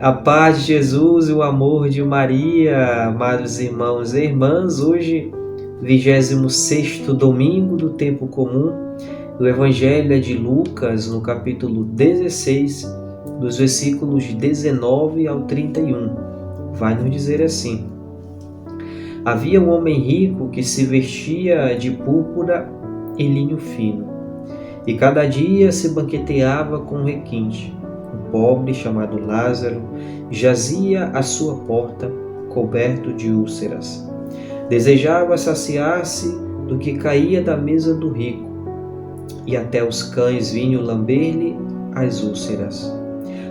A paz de Jesus e o amor de Maria, amados irmãos e irmãs, hoje, 26º domingo do tempo comum, o Evangelho é de Lucas, no capítulo 16, dos versículos 19 ao 31. Vai nos dizer assim: Havia um homem rico que se vestia de púrpura e linho fino, e cada dia se banqueteava com requinte. Um pobre chamado Lázaro jazia à sua porta, coberto de úlceras. Desejava saciar-se do que caía da mesa do rico, e até os cães vinham lamber-lhe as úlceras.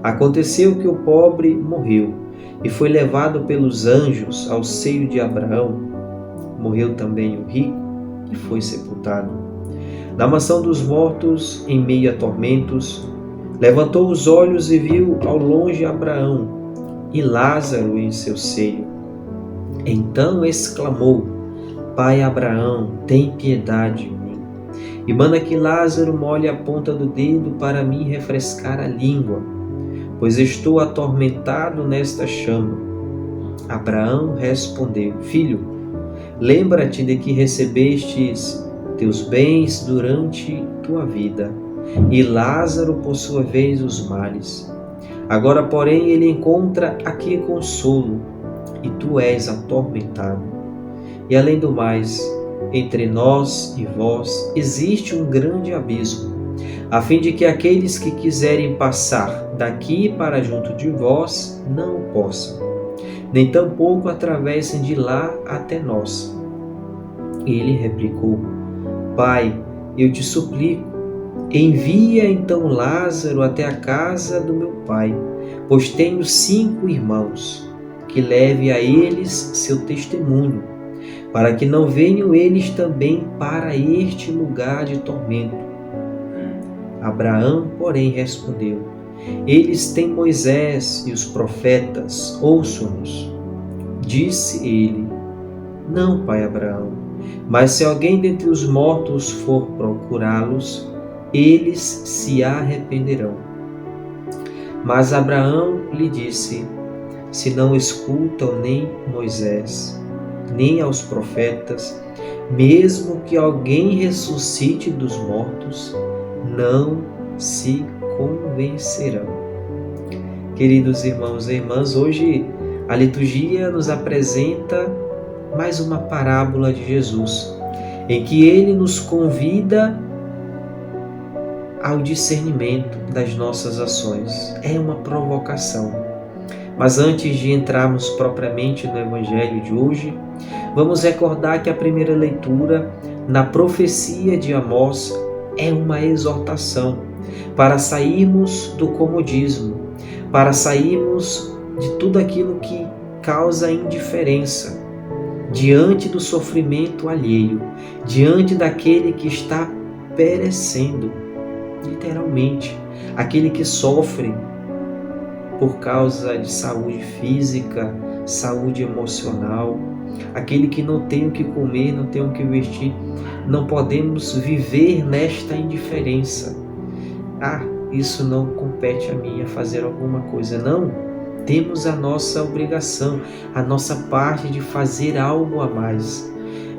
Aconteceu que o pobre morreu e foi levado pelos anjos ao seio de Abraão. Morreu também o rico e foi sepultado. Na mansão dos mortos, em meio a tormentos, levantou os olhos e viu ao longe Abraão e Lázaro em seu seio. Então exclamou: Pai Abraão, tem piedade de mim, e manda que Lázaro molhe a ponta do dedo para me refrescar a língua, pois estou atormentado nesta chama. Abraão respondeu: Filho, lembra-te de que recebestes teus bens durante tua vida, e Lázaro, por sua vez, os males. Agora, porém, ele encontra aqui consolo, e tu és atormentado. E além do mais, entre nós e vós existe um grande abismo, a fim de que aqueles que quiserem passar daqui para junto de vós não o possam, nem tampouco atravessem de lá até nós. Ele replicou: Pai, eu te suplico, envia então Lázaro até a casa do meu pai, pois tenho 5 irmãos, que leve a eles seu testemunho, para que não venham eles também para este lugar de tormento. Abraão, porém, respondeu: Eles têm Moisés e os profetas, ouçam-nos. Disse ele: Não, pai Abraão, mas se alguém dentre os mortos for procurá-los, eles se arrependerão. Mas Abraão lhe disse: Se não escutam nem Moisés, nem aos profetas, mesmo que alguém ressuscite dos mortos, não se convencerão. Queridos irmãos e irmãs, hoje a liturgia nos apresenta mais uma parábola de Jesus, em que ele nos convida ao discernimento das nossas ações. É uma provocação. Mas antes de entrarmos propriamente no Evangelho de hoje, vamos recordar que a primeira leitura na profecia de Amós é uma exortação para sairmos do comodismo, para sairmos de tudo aquilo que causa indiferença diante do sofrimento alheio, diante daquele que está perecendo, literalmente, aquele que sofre por causa de saúde física, saúde emocional, aquele que não tem o que comer, não tem o que vestir. Não podemos viver nesta indiferença. Isso não compete a mim a fazer alguma coisa. Não, temos a nossa obrigação, a nossa parte de fazer algo a mais.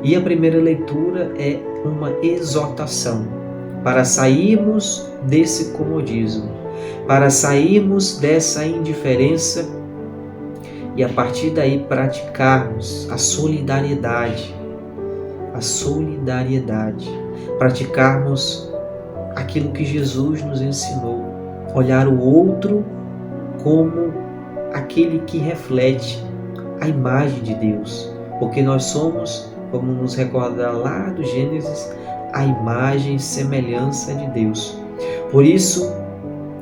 E a primeira leitura é uma exortação para sairmos desse comodismo, para sairmos dessa indiferença e a partir daí praticarmos a solidariedade, praticarmos aquilo que Jesus nos ensinou, olhar o outro como aquele que reflete a imagem de Deus, porque nós somos, vamos nos recordar lá do Gênesis, a imagem e semelhança de Deus. Por isso,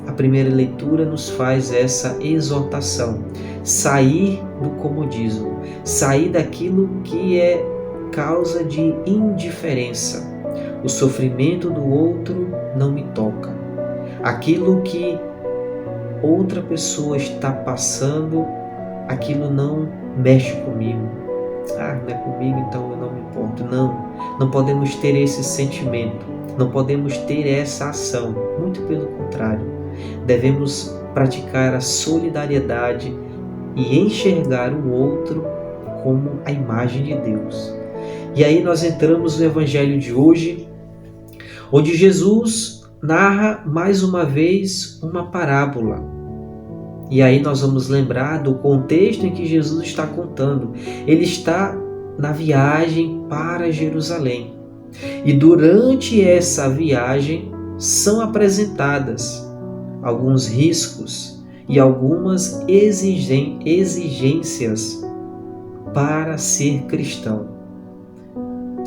a primeira leitura nos faz essa exortação, sair do comodismo, sair daquilo que é causa de indiferença. O sofrimento do outro não me toca. Aquilo que outra pessoa está passando, aquilo não mexe comigo. Não é comigo, então eu não me importo. Não podemos ter esse sentimento, não podemos ter essa ação. Muito pelo contrário, devemos praticar a solidariedade e enxergar o outro como a imagem de Deus. E aí nós entramos no Evangelho de hoje, onde Jesus narra mais uma vez uma parábola. E aí nós vamos lembrar do contexto em que Jesus está contando. Ele está na viagem para Jerusalém. E durante essa viagem são apresentadas alguns riscos e algumas exigências para ser cristão.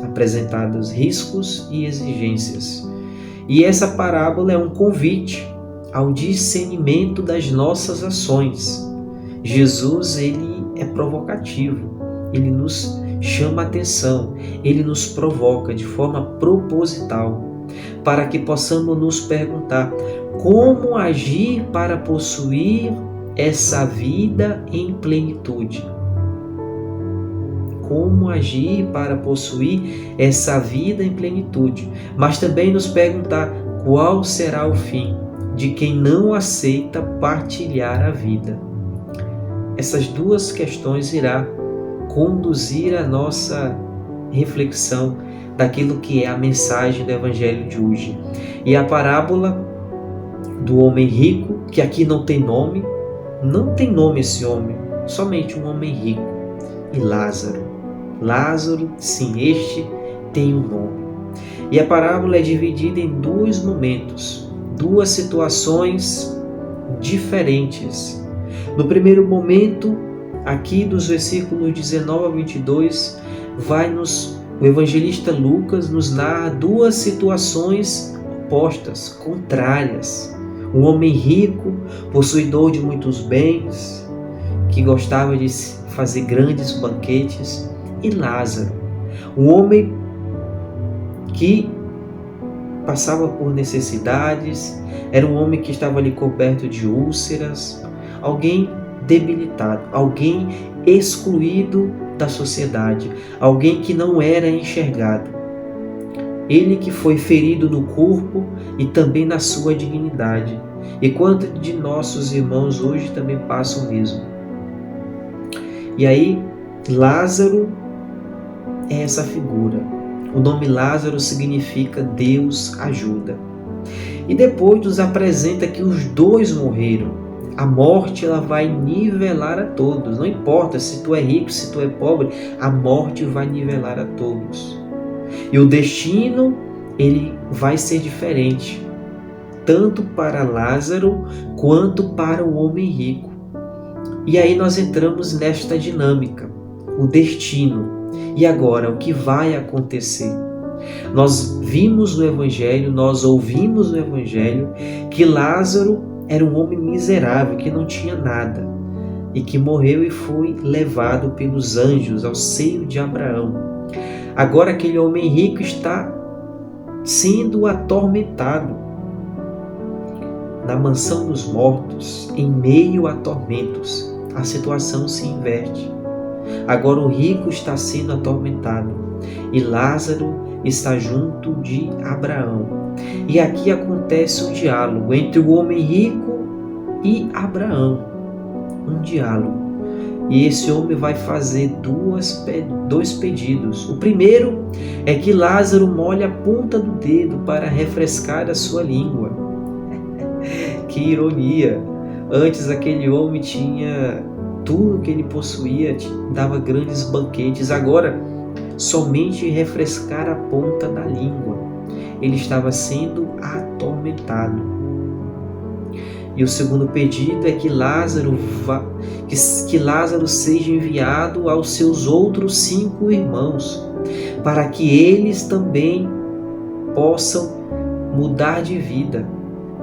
Apresentados riscos e exigências. E essa parábola é um convite ao discernimento das nossas ações. Jesus, ele é provocativo, ele nos chama a atenção, ele nos provoca de forma proposital, para que possamos nos perguntar como agir para possuir essa vida em plenitude. Como agir para possuir essa vida em plenitude, mas também nos perguntar qual será o fim de quem não aceita partilhar a vida. Essas duas questões irá conduzir a nossa reflexão daquilo que é a mensagem do Evangelho de hoje. E a parábola do homem rico, que aqui não tem nome esse homem, somente um homem rico, e Lázaro. Lázaro, sim, este tem um nome. E a parábola é dividida em dois momentos, duas situações diferentes. No primeiro momento, aqui dos versículos 19 a 22, o evangelista Lucas nos narra duas situações opostas, contrárias. Um homem rico, possuidor de muitos bens, que gostava de fazer grandes banquetes, e Lázaro, um homem que passava por necessidades, era um homem que estava ali coberto de úlceras, alguém debilitado, alguém excluído da sociedade, alguém que não era enxergado. Ele que foi ferido no corpo e também na sua dignidade. E quantos de nossos irmãos hoje também passam o mesmo? E aí, Lázaro é essa figura. O nome Lázaro significa Deus ajuda. E depois nos apresenta que os dois morreram. A morte, ela vai nivelar a todos. Não importa se tu é rico, se tu é pobre, a morte vai nivelar a todos. E o destino, ele vai ser diferente, tanto para Lázaro quanto para o homem rico. E aí nós entramos nesta dinâmica, o destino. E agora, o que vai acontecer? Nós vimos no Evangelho, nós ouvimos no Evangelho que Lázaro era um homem miserável, que não tinha nada, e que morreu e foi levado pelos anjos ao seio de Abraão. Agora aquele homem rico está sendo atormentado na mansão dos mortos, em meio a tormentos. A situação se inverte. Agora o rico está sendo atormentado e Lázaro está junto de Abraão. E aqui acontece um diálogo entre o homem rico e Abraão. Um diálogo. E esse homem vai fazer dois pedidos. O primeiro é que Lázaro molhe a ponta do dedo para refrescar a sua língua. Que ironia! Antes aquele homem tinha tudo que ele possuía, dava grandes banquetes. Agora, somente refrescar a ponta da língua. Ele estava sendo atormentado. E o segundo pedido é que Lázaro seja enviado aos seus outros 5 irmãos, para que eles também possam mudar de vida,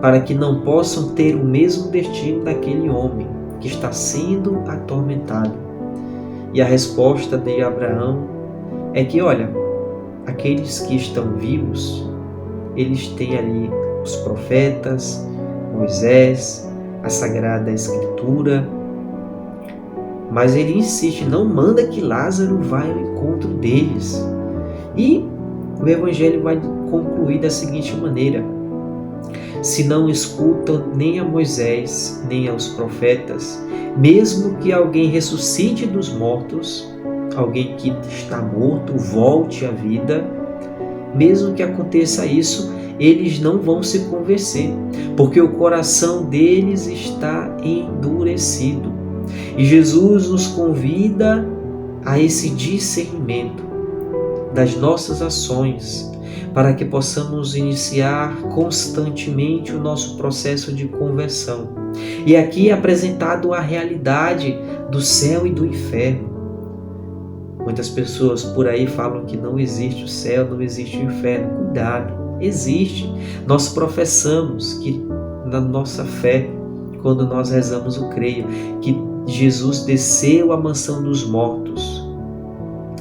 para que não possam ter o mesmo destino daquele homem que está sendo atormentado. E a resposta de Abraão é que, olha, aqueles que estão vivos, eles têm ali os profetas, Moisés, a Sagrada Escritura, mas ele insiste, não manda que Lázaro vá ao encontro deles. E o Evangelho vai concluir da seguinte maneira: se não escutam nem a Moisés, nem aos profetas, mesmo que alguém ressuscite dos mortos, alguém que está morto volte à vida, mesmo que aconteça isso, eles não vão se converter, porque o coração deles está endurecido. E Jesus nos convida a esse discernimento das nossas ações, para que possamos iniciar constantemente o nosso processo de conversão. E aqui é apresentado a realidade do céu e do inferno. Muitas pessoas por aí falam que não existe o céu, não existe o inferno. Cuidado, existe. Nós professamos que na nossa fé, quando nós rezamos o creio, que Jesus desceu à mansão dos mortos.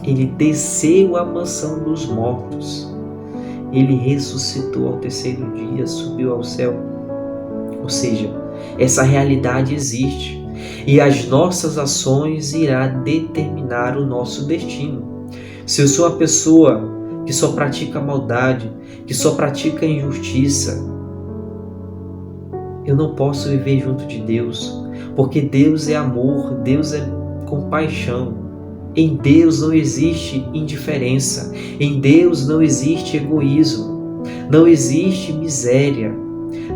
Ele desceu à mansão dos mortos. Ele ressuscitou ao terceiro dia, subiu ao céu. Ou seja, essa realidade existe. E as nossas ações irá determinar o nosso destino. Se eu sou a pessoa que só pratica maldade, que só pratica injustiça, eu não posso viver junto de Deus, porque Deus é amor, Deus é compaixão. Em Deus não existe indiferença, em Deus não existe egoísmo, não existe miséria,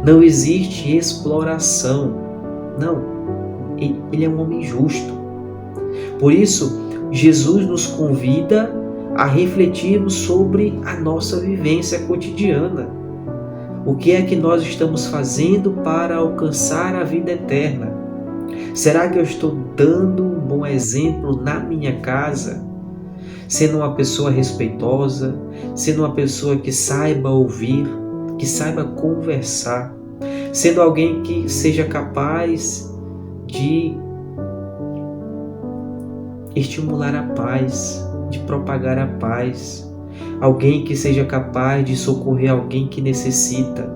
não existe exploração. Não, Ele é um homem justo. Por isso, Jesus nos convida a refletirmos sobre a nossa vivência cotidiana. O que é que nós estamos fazendo para alcançar a vida eterna? Será que eu estou dando um bom exemplo na minha casa? Sendo uma pessoa respeitosa, sendo uma pessoa que saiba ouvir, que saiba conversar, sendo alguém que seja capaz de estimular a paz, de propagar a paz, alguém que seja capaz de socorrer alguém que necessita,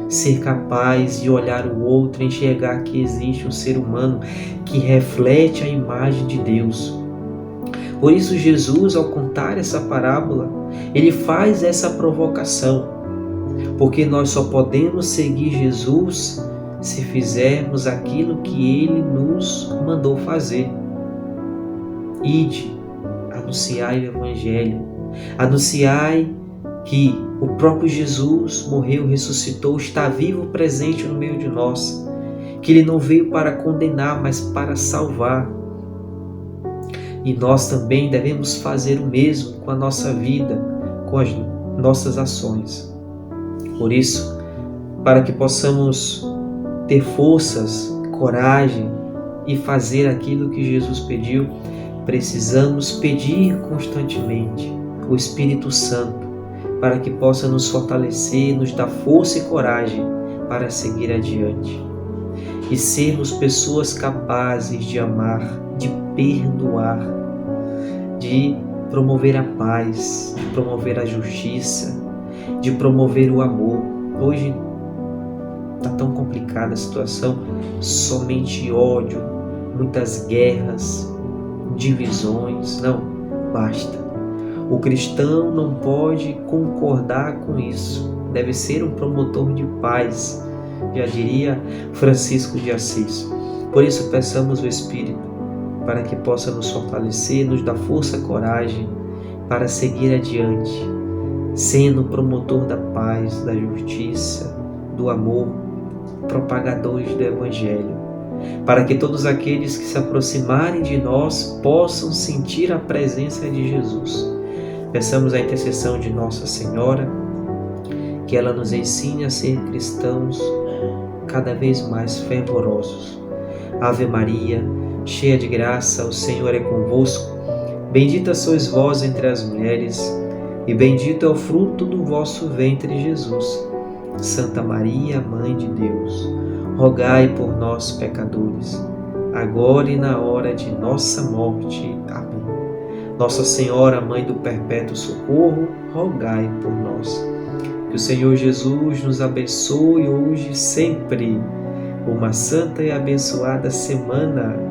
ser capaz de olhar o outro e enxergar que existe um ser humano que reflete a imagem de Deus. Por isso Jesus, ao contar essa parábola, ele faz essa provocação, porque nós só podemos seguir Jesus se fizermos aquilo que Ele nos mandou fazer. Ide, anunciai o Evangelho, anunciai que o próprio Jesus morreu, ressuscitou, está vivo, presente no meio de nós, que Ele não veio para condenar, mas para salvar. E nós também devemos fazer o mesmo com a nossa vida, com as nossas ações. Por isso, para que possamos ter forças, coragem e fazer aquilo que Jesus pediu, precisamos pedir constantemente o Espírito Santo para que possa nos fortalecer, nos dar força e coragem para seguir adiante e sermos pessoas capazes de amar, de perdoar, de promover a paz, de promover a justiça, de promover o amor. Hoje está tão complicada a situação, somente ódio, muitas guerras, divisões. Não, basta. O cristão não pode concordar com isso. Deve ser um promotor de paz, já diria Francisco de Assis. Por isso peçamos o Espírito para que possa nos fortalecer, nos dar força e coragem para seguir adiante, sendo promotor da paz, da justiça, do amor, propagadores do Evangelho, para que todos aqueles que se aproximarem de nós possam sentir a presença de Jesus. Peçamos a intercessão de Nossa Senhora, que ela nos ensine a ser cristãos cada vez mais fervorosos. Ave Maria, cheia de graça, o Senhor é convosco. Bendita sois vós entre as mulheres, e bendito é o fruto do vosso ventre, Jesus. Santa Maria, Mãe de Deus, rogai por nós, pecadores, agora e na hora de nossa morte. Amém. Nossa Senhora, Mãe do Perpétuo Socorro, rogai por nós. Que o Senhor Jesus nos abençoe hoje e sempre. Uma santa e abençoada semana.